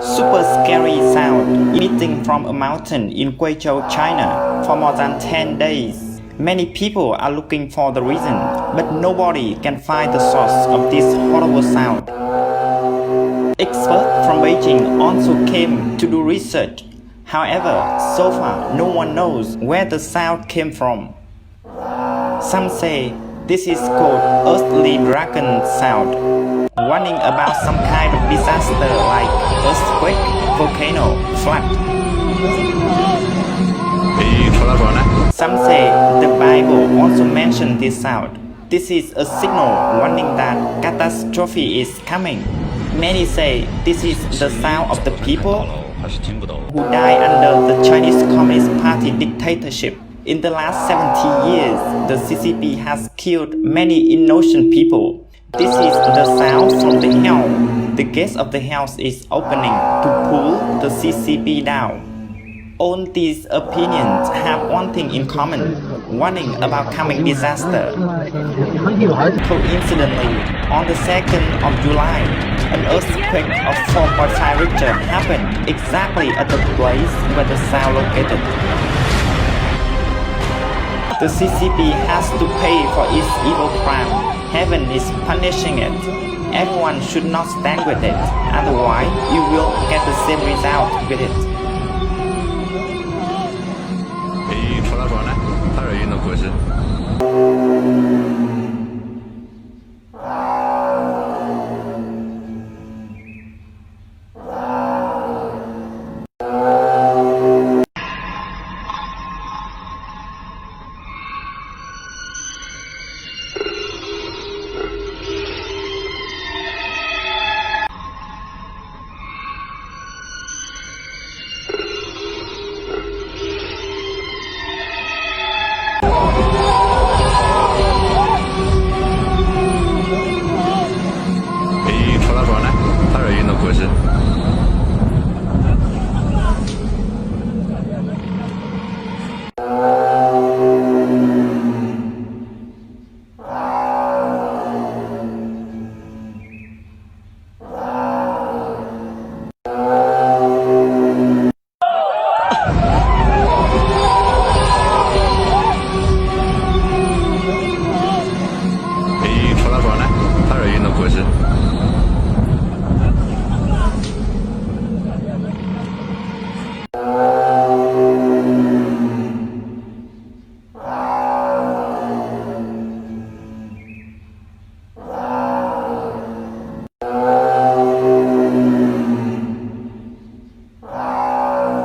Super scary sound emitting from a mountain in GuiZhou, China for more than 10 days. Many people are looking for the reason, but nobody can find the source of this horrible sound. Experts from Beijing also came to do research. However, so far no one knows where the sound came from. Some say this is called earthly dragon sound, warning about some kind of disaster like earthquake, volcano, flood. Some say the Bible also mentioned this sound. This is a signal warning that catastrophe is coming. Many say this is the sound of the people who died under the Chinese Communist Party dictatorship. In the last 70 years, the CCP has killed many innocent people. This is the sound from the hell. The gate of the hell is opening to pull the CCP down. All these opinions have one thing in common, warning about coming disaster. Coincidentally, on the 2nd of July, an earthquake of 4.5 Richter happened exactly at the place where the sound located. The CCP has to pay for its evil crime. Heaven is punishing it. Everyone should not stand with it, otherwise you will get the same result with it. 出来说呢，他这运动不是。